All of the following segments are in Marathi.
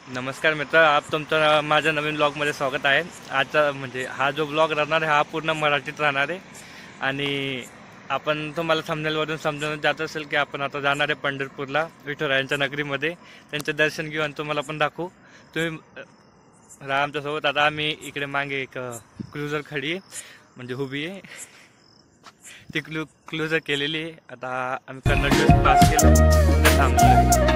नमस्कार मित्र, आप तुमचं माझ्या नवीन ब्लॉगमध्ये स्वागत आहे। आजचा म्हणजे हा जो ब्लॉग राहणार आहे हा पूर्ण मराठीत राहणार आहे आणि आपण तुम्हाला थंबनेलवरून समजून जात असेल की आपण आता जाणार आहे पंढरपूरला, विठुरायांच्या नगरीमध्ये। त्यांचे दर्शन घेऊन तुम्हाला पण दाखवू। तुम्ही राहा आमच्यासोबत। आता आम्ही इकडे मागे एक क्रुझर खडी आहे, म्हणजे उभी आहे ती क्रुझर केलेली आहे। आता आम्ही कन्नड पास केलं, थांबलो।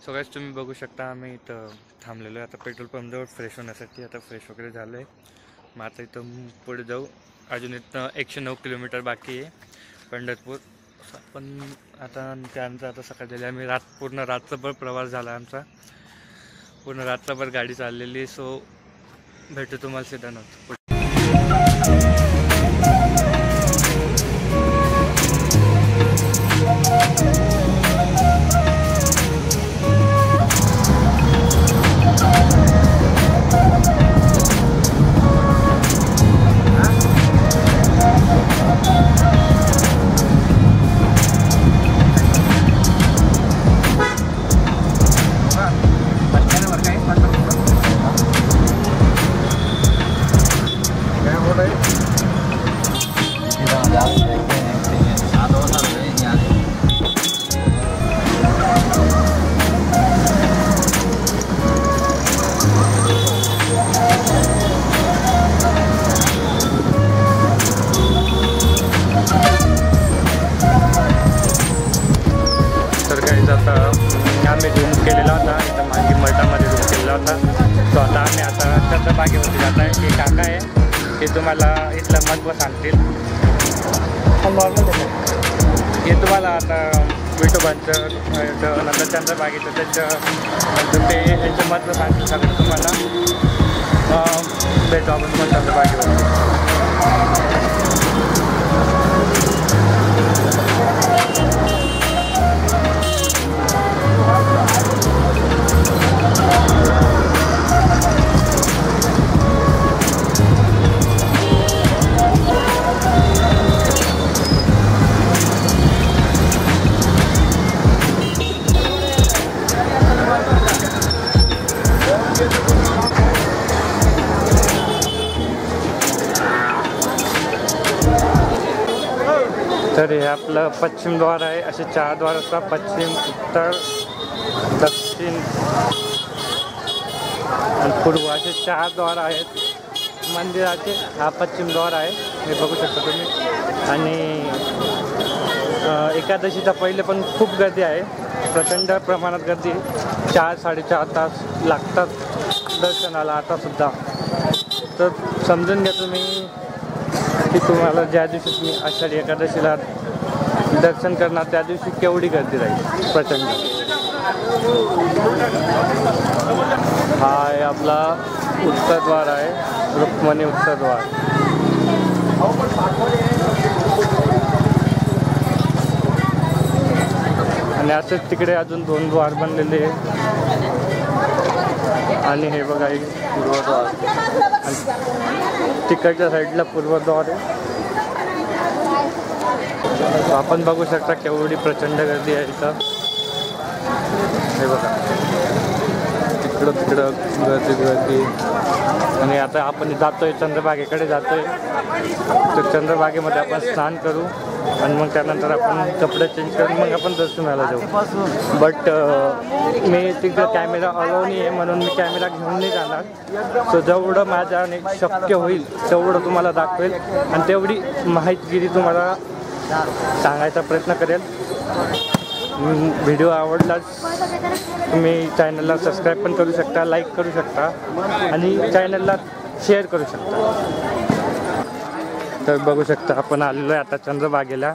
सगळ्याच तुम्ही बघू शकता, आम्ही इथं थांबलेलो आहे आता पेट्रोल पंपजवळ फ्रेश होण्यासाठी। आता फ्रेश वगैरे झालं आहे, मग आता इथं पुढे जाऊ। अजून इथं 109 किलोमीटर बाकी आहे पंढरपूर। पण आता त्यानंतर आता सकाळ झाली, आम्ही पूर्ण रात्रभर प्रवास झाला आमचा, पूर्ण रात्रभर गाडी चाललेली। सो भेटू तुम्हाला सिद्धांत। आम्ही रूम केलेला होता इथं मागे मठामध्ये रूम केलेला होता। तो आता आम्ही आता चंद्रभागेवरती जात आहे। हे काका आहे, ते तुम्हाला इथलं महत्त्व सांगतील। हे तुम्हाला आता विठोबांचं नंतर चंद्रभागेचं त्याचं ते याचं महत्त्व सांगतील सगळं तुम्हाला। भेटू आपण तुम्हाला चंद्रभागेवरती। तर हे आपलं पश्चिम द्वार आहे। असे 4 द्वार असतात, पश्चिम, उत्तर, दक्षिण आणि पूर्व, असे 4 द्वार आहेत मंदिराचे। हा पश्चिम द्वार आहे, हे बघू शकता तुम्ही। आणि एकादशीचा पहिले पण खूप गर्दी आहे, प्रचंड प्रमाणात गर्दी। 4-4.5 तास लागतात दर्शनाला आता सुद्धा। तर समजून घ्या तुम्ही की तुम्हाला ज्या दिवशी तुम्ही आषाढी एकादशीला दर्शन करणार त्या दिवशी केवढी गर्दी राहील, प्रचंड. हा आहे आपला उत्तरद्वार आहे, रुक्मिणी उत्तरद्वार. आणि असंच तिकडे अजून 2 द्वार बनलेले आहे. आणि हे बघा एक पूर्वद्वार, आणि तिकडच्या साईडला पूर्वद्वार आहे. आपण बघू शकता केवढी प्रचंड गर्दी आहे इथं. हे बघा तिकडं गर्दी. आणि आता आपण जातोय चंद्रभागेकडे जातोय. तर चंद्रभागेमध्ये आपण स्नान करू आणि मग त्यानंतर आपण कपडे चेंज करून मग आपण दर्शनाला जाऊ. बट मी तिकडं कॅमेरा अलाव नाही आहे, म्हणून मी कॅमेरा घेऊन नाही जाणार. सो जेवढं माझ्याने शक्य होईल तेवढं तुम्हाला दाखवेल आणि तेवढी माहितीगिरी तुम्हाला सांगायचा प्रयत्न करेल. व्हिडिओ आवडलाच तुम्ही चॅनलला सबस्क्राईब पण करू शकता, लाईक करू शकता आणि चॅनलला शेअर करू शकता. तर बघू शकता आपण आलेलो आहे आता चंद्रभागेला.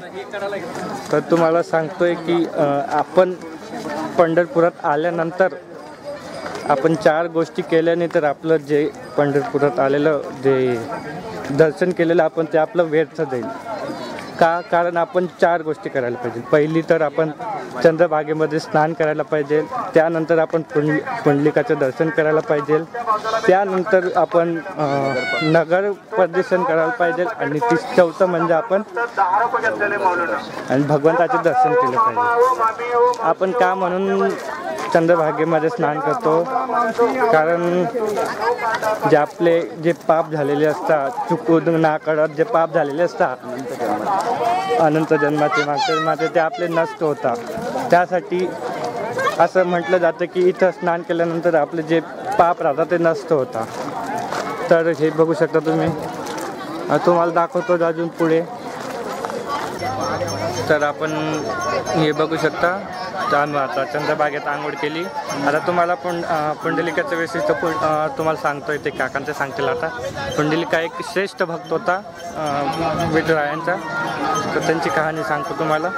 तर तुम्हाला सांगतोय की आपण पंढरपुरात आल्यानंतर आपण 4 गोष्टी केल्याने तर आपलं जे पंढरपुरात आलेलं जे दर्शन केलेलं आपण ते आपलं व्यर्थ जाईल. का? कारण आपण 4 गोष्टी करायला पाहिजे. पहिली तर आपण चंद्रभागेमध्ये स्नान करायला पाहिजे. त्यानंतर आपण पुंडलिकाचं दर्शन करायला पाहिजे. त्यानंतर आपण नगर प्रदक्षिण करायला पाहिजे. आणि 4थं म्हणजे आपण आणि भगवंताचे दर्शन केले पाहिजे. आपण का म्हणून चंद्रभागेमध्ये स्नान करतो? कारण जे आपले जे पाप झालेले असतात, चुकून ना कळत जे पाप झालेले असतात अनंत जन्माचे मागचे ते आपले नष्ट होतात. त्यासाठी असं म्हटलं जातं की इथं स्नान केल्यानंतर आपले जे पाप राहतात ते नष्ट होतात. तर हे बघू शकता तुम्ही, तुम्हाला दाखवतो अजून पुढे. तर आपण हे बघू शकता आता चंद्रभागेत आंघोळ केली. आता तुम्हाला पुंडलिकाचं वैशिष्ट्य तुम्हाला सांगतोय, ते काकांचं सांगतील आता. पुंडलिका एक श्रेष्ठ भक्त होता विठुरायांचा. तर त्यांची कहाणी सांगतो तुम्हाला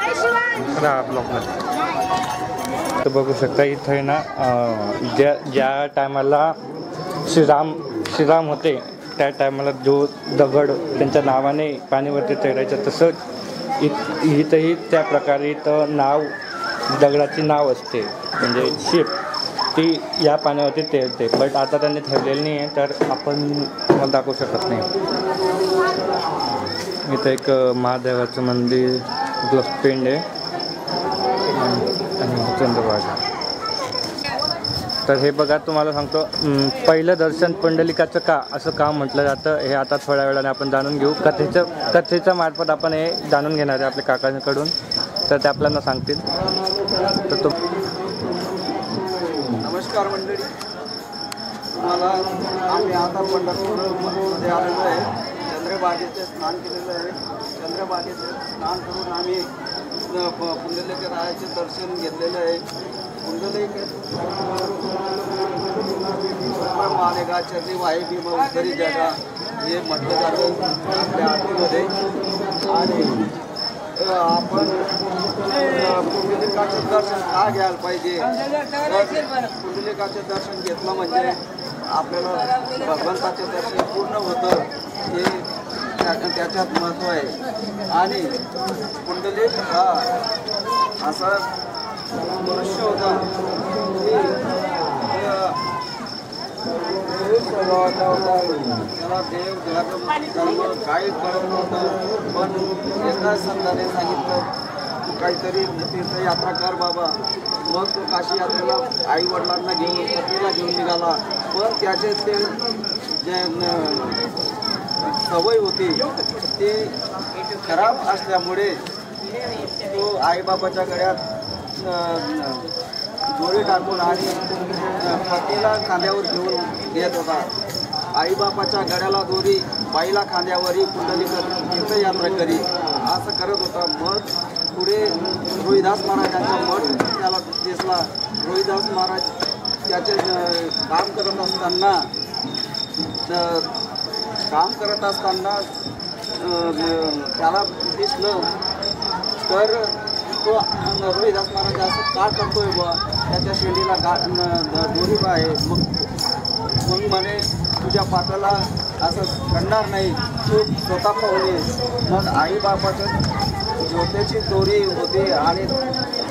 ब्लॉगमध्ये. तर बघू शकता इथं आहे ना, ज्या टायमाला श्रीराम होते त्या टायमाला जो दगड त्यांच्या नावाने पाणीवरती तैरायचं, तसंच इथंही त्या प्रकारे इथं दगडाची नाव असते, म्हणजे शिप, ती या पाण्यावरती तैरते. बट आता त्यांनी ठेवलेली नाही आहे, तर आपण तुम्हाला दाखवू शकत नाही. इथं एक महादेवाचं मंदिर प्लस पिंड आहे आणि चंद्रभागा. तर हे बघा तुम्हाला सांगतो, पहिलं दर्शन पुंडलिकाचं का असं का म्हटलं जातं हे आता थोड्या वेळाने आपण जाणून घेऊ. कथेच्या मार्फत आपण हे जाणून घेणार आहे आपल्या काकांकडून. तर ते आपल्याला सांगतील. तर तो नमस्कार मंडळी, तुम्हाला आम्ही आता पंढरपूरमध्ये आलेलो आहे. चंद्रभागेचे स्नान केलेलं आहे. चंद्रभागेचे स्नान करून आम्ही पुंडलिकरायाचे दर्शन घेतलेलं आहे. पुंडलिक मालेगा चरणी वाई भीम उत्तरी जगा हे म्हटलं जातं आपल्या आरतीमध्ये. आणि आपण पुंडलिकाचं दर्शन का घ्यायला पाहिजे? पुंडलिकाचं दर्शन घेतलं म्हणजे आपल्याला भगवंताचे दर्शन पूर्ण होतं, हे त्याच्यात महत्त्व आहे. आणि पुंडलिक हा असा मनुष्य होता की त्याला देव धर्म काही कळत नव्हतं. पण एका संताने सांगितलं काहीतरी तीर्थयात्रा कर बाबा. मग तो काशी यात्रेला आई वडिलांना घेऊन पत्नीला घेऊन निघाला. पण त्याचे ते जे सवय होती ती खराब असल्यामुळे तो आईबाबाच्या गळ्यात दोरी टाकून आणि पत्नीला खांद्यावर घेऊन येत होता. आईबापाच्या गळ्याला दोरी, बाईला खांद्यावरही पुंडलिक तीर्थयात्रा करी असं करत होता. मग पुढे रोहिदास महाराजांचा मठ त्याला दिसला. रोहिदास महाराज त्याचे काम करत असताना त्याला दिसलं तर तो रोहिदास महाराज असं का करतोय बा, त्याच्या शेंडीला दोरी बा आहे. मग म्हणे तुझ्या पाटाला असं घडणार नाही, तू स्वतः पाहून ये. मग आईबापाचं ज्योतीची दोरी होती आणि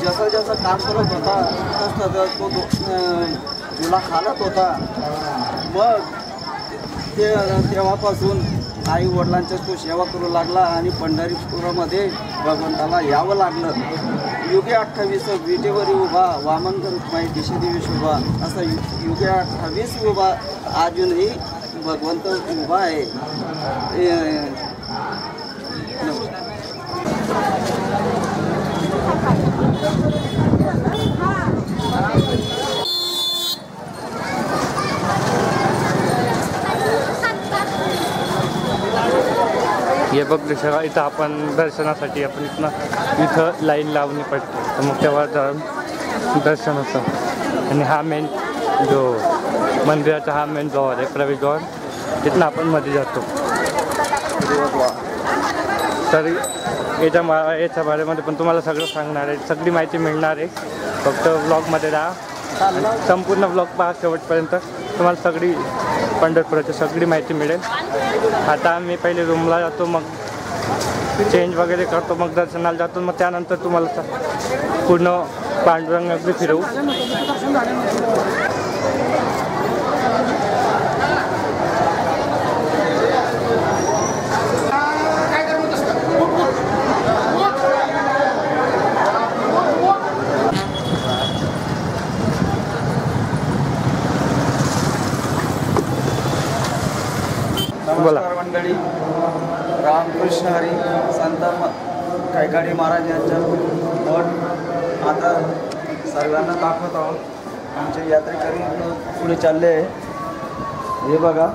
जसं जसं काम करत होता तसं तो तुला खालत होता. मग तेव्हापासून आई वडिलांच्या तो सेवा करू लागला आणि पंढरीपुरामध्ये भगवंताला यावं लागलं. युगे 28 विटेवरी उभा वामनकर माई दिशे दिवस उभा, असा युगे 28 उभा अजूनही भगवंत उभा आहे. हे बघ सगळं इथं आपण दर्शनासाठी आपण इथं लाईन लावणी पडते, तर मग तेव्हा जाऊन दर्शन होतं. आणि हा मेन जो मंदिराचा हा मेन द्वार आहे, प्रवेशद्वार, तिथनं आपण मध्ये जातो. तर याच्या बारेमध्ये पण तुम्हाला सगळं सांगणार आहे, सगळी माहिती मिळणार आहे. फक्त ब्लॉगमध्ये राहा, संपूर्ण ब्लॉग पहा शेवटपर्यंत, तुम्हाला सगळी पंढरपुराची सगळी माहिती मिळेल. आता मी पहिले रूमला जातो, मग चेंज वगैरे करतो, मग दर्शनाला जातो, मग त्यानंतर तुम्हाला पूर्ण पांडुरंग नगरी फिरवू. नमस्कार मंडळी, रामकृष्ण हरी संत कैकाडी महाराज यांच्या मठ आता सर्वांना दाखवत आहोत. आमचे यात्रेकरी पुढे चालले आहे. हे बघा,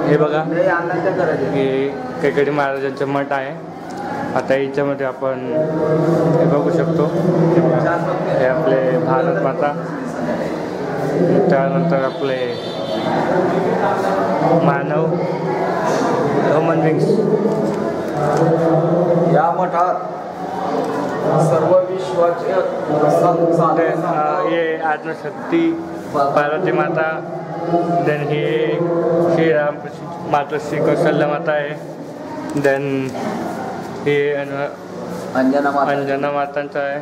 हे बघा, हे कैकाडी महाराजांचं मठ आहे. आता याच्यामध्ये आपण हे बघू शकतो, हे आपले भारत माता, त्यानंतर आपले मानव ह्युमन बिंग्स. या मठात सर्व विश्वाचे हे आत्मशक्ती पार्वती माता, देन हे श्रीराम माता श्री कौशल्य माता आहे. देन हे अंजना मातांचा आहे.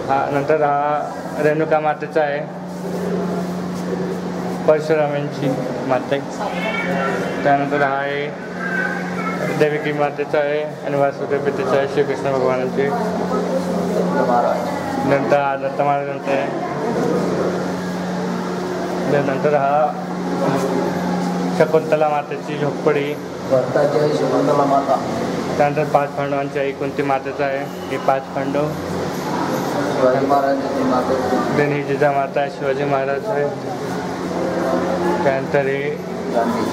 हा नंतर हा रेणुका मातेचा आहे, परशुरामांची माता आहे. त्यानंतर हा आहे देविकी मातेचा आहे आणि वासुदेव पितेचा आहे, श्रीकृष्ण भगवानांचे. नंतर हा दत्त महाराजांचा आहे. नंतर हा शकुंतला मातेची झोपडी, शकुंतला माता. त्यानंतर 5 पांडवांची आई कुंती मातेचा आहे, हे 5 पांडव. देन ही जिजामाता आहे, शिवाजी महाराज आहे. त्यानंतर हे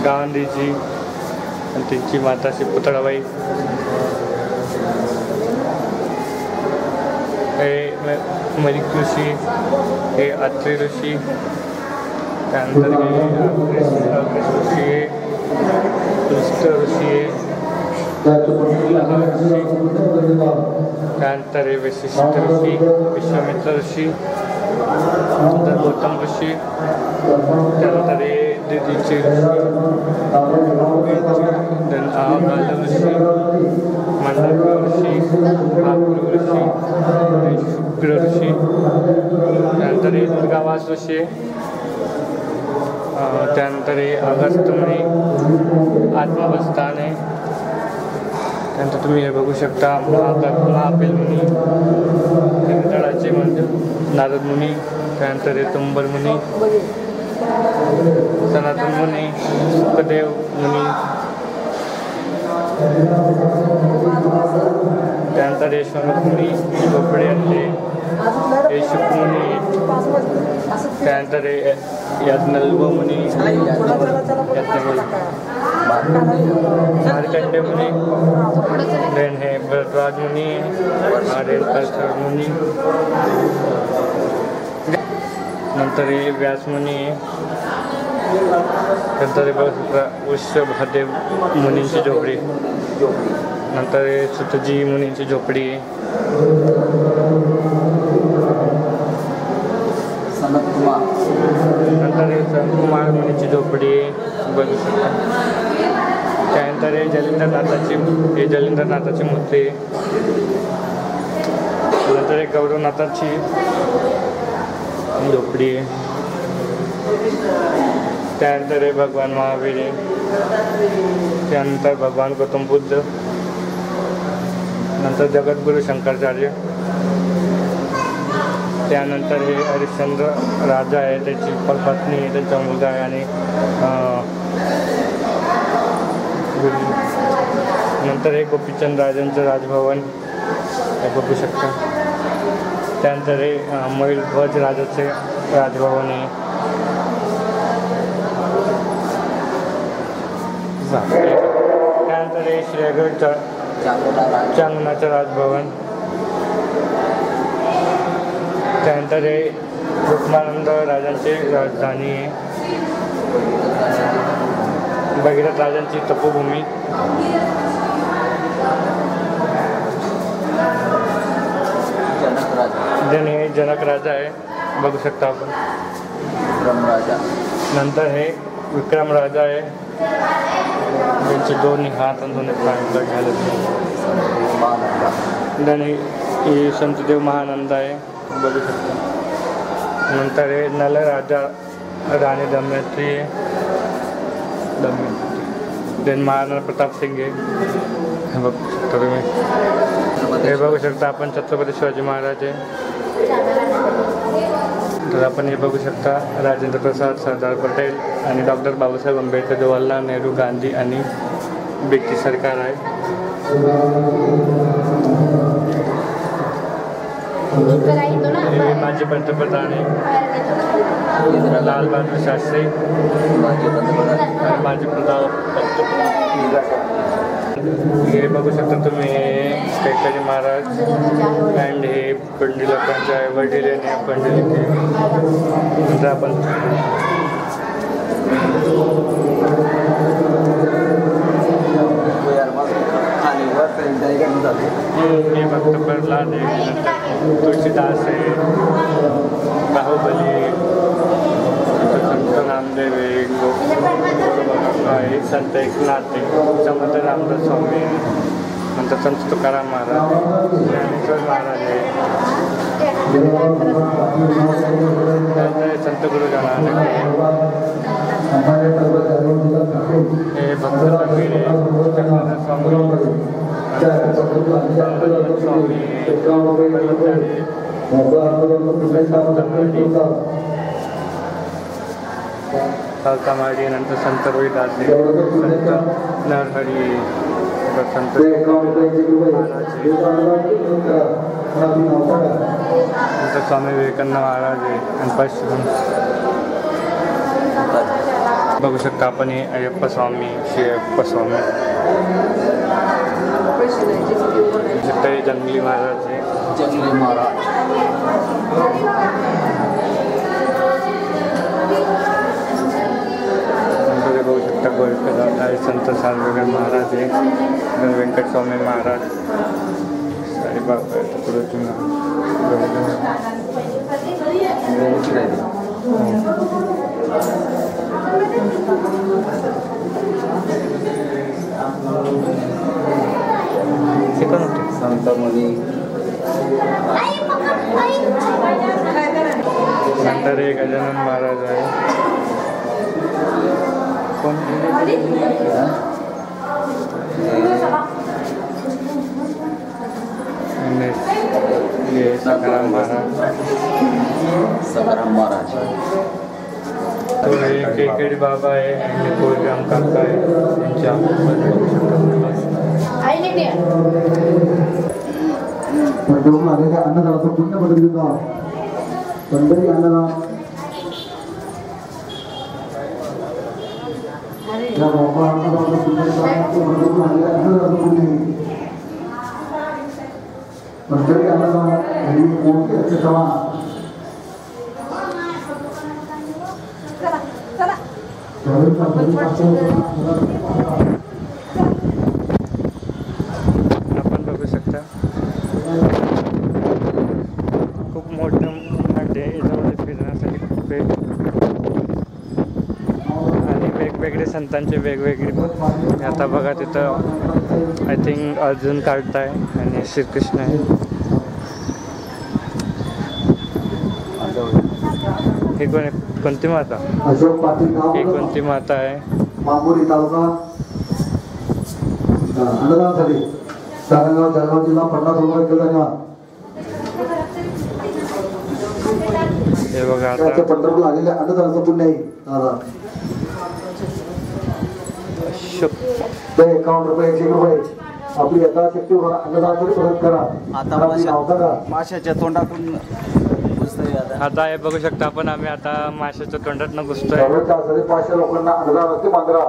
गांधीजी आणि त्यांची माता अशी पुतळाबाई. हे मलिक ऋषी, हे अत्रि ऋषी. त्यानंतर हे ऋषी आहे, कृष्ण ऋषी आहे. त्यानंतर हे वशिष्ठ ऋषी, विश्वामित्र ऋषी, नंतर गौतम ऋषी. त्यानंतर हे दिदीचे ऋषी, गाल ऋषी, मंडळ ऋषी, भाकरू ऋषी, शुक्र ऋषी. त्यानंतर हे दुर्गावास ऋषी. त्यानंतर हे अगस्त मुनी, आत्मवस्थान आहे. त्यानंतर तुम्ही हे बघू शकता महाबेल मुनी, हिंदळाचे म्हणजे नारद मुनी. त्यानंतर हे तुंबर मुनी, सनातन मुनी, सुखदेव मुनी. त्यानंतर हे शौनक मुनी, गोपडे यांचे, हे शुक मुनी. त्यानंतर हे याज्ञवल्क्य मुनी, मार्कंडे मुनी, देन हे भरद्वाज मुनी, रेणुकाचार्य मुनी, नंतर हे व्यास मुनी आहे, नंतर हे बघा वृषभदेव मुनींची झोपडी, नंतर हे सुतजी मुनींची झोपडी आहे, नंतर हे सनतकुमार मुनीची झोपडी बघू शकता. त्यानंतर हे जलेंद्रनाथाची मूर्ती, नंतर हे गौरवनाथाची झोपडी आहे, त्यानंतर हे भगवान महावीर आहे, त्यानंतर भगवान गौतम बुद्ध, नंतर जगद्गुरु शंकराचार्य, त्यानंतर हे हरिश्चंद्र राजा आहे, त्याची पत्नी आहे, त्यांचा मुलगा आहे आणि नंतर हे गोपीचंद राजांचं राजभवन हे बघू शकता. त्यानंतर हे मयूरध्वज राजाचे राजभवन आहे. त्यानंतर हे श्रीगड चांगणाचं राजभवन, त्यानंतर हे रुक्मानंद राजांची राजधानी आहे, भगीरथ राजांची तपोभूमी, हे जनक राजा आहे बघू शकता आपण. नंतर हे विक्रम राजा आहे, त्यांचे दोन्ही हात आणि दोन्ही पाय घालत. हे संतदेव महानंद आहे बघू शकता. नंतर हे नल राजा राणी दमयंती आहे, देन महाराणा प्रताप सिंग आहे हे बघू शकता तुम्ही. हे बघू शकता आपण छत्रपती शिवाजी महाराज आहे. तर आपण हे बघू शकता राजेंद्र प्रसाद, सरदार पटेल आणि डॉक्टर बाबासाहेब आंबेडकर, जवाहरलाल नेहरू, गांधी आणि ब्रिटिश सरकार आहे. हे माजी पंतप्रधान आहे लाल बहादूर शास्त्री, माजी हे बघू शकता तुम्ही कैकाजी महाराज अँड हे पंडित लोकांचे वडील आणि पंडित. नंतर आपण हे भक्त प्रल्हाद आहे, तुळशीदास आहे, बाहुबली, संत नामदेव आहे, संत एकनाथ आहे, समर्थ रामदास स्वामी, नंतर संत तुकाराम महाराज, ज्ञानेश्वर महाराज आहे, संत गुरु जनार्दन आहे, हे भक्त कबीर आहे, स्वामी सावतामाडी, नंतर संत रोहिदास, संत नरहरी, संत नंतर स्वामी विवेकानंद महाराज आहे आणि पश्चिम बघू शकता आपण. हे अय्यप्पा स्वामी, श्री अय्यप्पा स्वामी, जंगली महाराज आहे, जंगली महाराज. नंतर बघू शकता गोरखनाथ आहे, संत सारंगगड महाराज आहे, व्यंकट स्वामी महाराज, साईबाबा संतमुनी. नंतर एक गजानन महाराज आहे, कोण सकाराम महाराज, सकाराम महाराज. तो एक केकडी बाबा आहे आणि कोळगाम काका आहे, त्यांच्या अन्नदानाचा पुण्य पद्धतीचा पंढरी अन्नदान. या मोकळा अन्नदाता पुण्यश्लोकांचे भरपूर झालेले अन्नदाता पुण्य मंडळी अन्नदान घरी मोठी अतिथवा आपण बघू शकता खूप मोठं म्हणजे याच्यामध्ये फिरण्यासाठी खूप आहे आणि वेगवेगळे संतांचे वेगवेगळे आता बघा तिथं आय थिंक अर्जुन काढताय आणि श्रीकृष्ण आहे. हे कोणती माता? अशोक पाटील ही कोणती माता आहे? मामुरी तालुका अन्नदानासाठी सारंगाव जळगाव जिल्हा 50 रुपये किलो धन्यवाद. हे बघा आता त्याचं पंढरपूर आलेले अन्नदानाचं पुण्य आहे दादा. ते 51 रुपये 101 रुपये आपली यथाशक्ती अन्नदानासाठी परत करा. आता माशाच्या तोंडातून घुसतोय आता हे बघू शकता आपण आम्ही आता माशाच्या तोंडात घुसतोय. 500 लोकांना अन्नदानाची मांजरा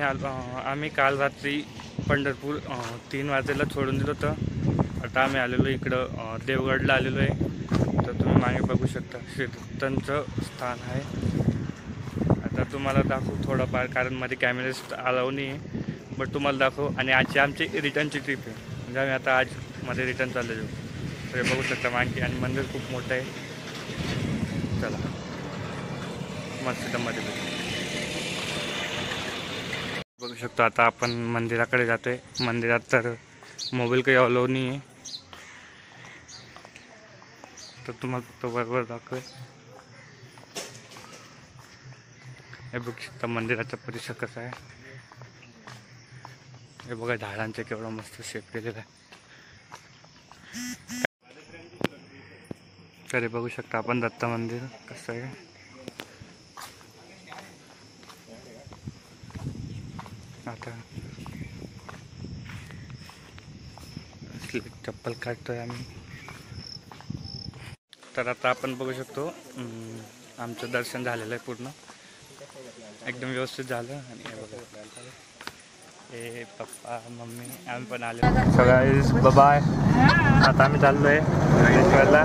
आता आम्ही काल रात्री पंढरपूर 3 वाजेला सोडून दिलं होतं. आता आम्ही आलेलो इकडं देवगडला आलेलो आहे. तर तुम्ही मागे बघू शकता कीर्तनचं स्थान आहे. आता तुम्हाला दाखवू थोडंफार, कारण मध्ये कॅमेरे अलाव नाही आहे, बट तुम्हाला दाखवू. आणि आजची आमची रिटर्नची ट्रिप आहे, म्हणजे आम्ही आता आज मध्ये रिटर्न चाललेलो. तर बघू शकता मागे, आणि मंदिर खूप मोठं आहे. चला मस्त मध्ये बघू शकतो. आता आपण मंदिराकडे जातोय. मंदिरात तर मोबाईल काही अलाव नाही आहे, तर तुम्हाला फक्त बरोबर दाखव. हे बघू शकता मंदिराचा परिसर कसा आहे. हे बघा झाडांचे केवढा मस्त शेप केलेला आहे. तरी बघू शकता आपण दत्त मंदिर कसं आहे. आता चप्पल काढतोय आम्ही. तर आता आपण बघू शकतो आमचं दर्शन झालेलं आहे पूर्ण एकदम व्यवस्थित झालं. आणि हे बघा हे पप्पा मम्मी आम्ही पण आले सगळं. बाय आता आम्ही चाललोय देवगडला.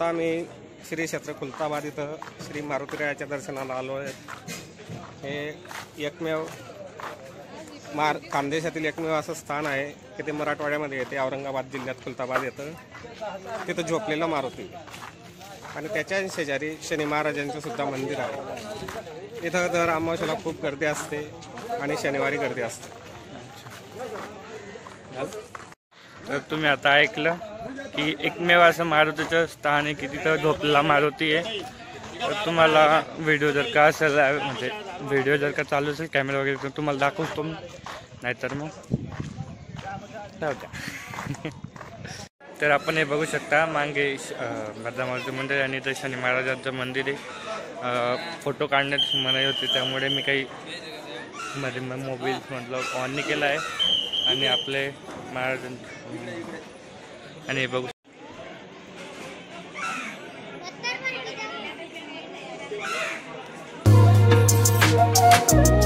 आता आम्ही श्री क्षेत्र खुलताबाद इथं श्री मारुतीरायाच्या दर्शनाला आलो आहे. हे एकमेव खानदेशातील एकमेव असं स्थान आहे की ते मराठवाड्यामध्ये येते. औरंगाबाद जिल्ह्यात खुलताबाद येतं. तिथं झोपलेला मारुती आणि त्याच्या शेजारी शनी महाराजांचं सुद्धा मंदिर आहे. इथं दर अमावस्येला खूप गर्दी असते आणि शनिवारी गर्दी असते. तर तुम्ही आता ऐकलं की एकमेव असं मारुतीचं स्थान आहे की तिथं झोपलेला मारुती आहे. तर तुम्हाला व्हिडिओ जर का असेल म्हणजे व्हिडिओ जर का चालू असेल कॅमेरा वगैरे तर तुम्हाला दाखवतो, नाहीतर मग जाऊ द्या. तर आपण हे बघू शकता मागे भद्रा मंदिर आणि इथं शनी महाराजांचं मंदिर आहे. फोटो काढण्यात मनाई होती त्यामुळे मी काही मध्ये मोबाईल म्हटलं ऑन नाही केला आहे आणि आपले महाराजां आणि हे बघू Thank you.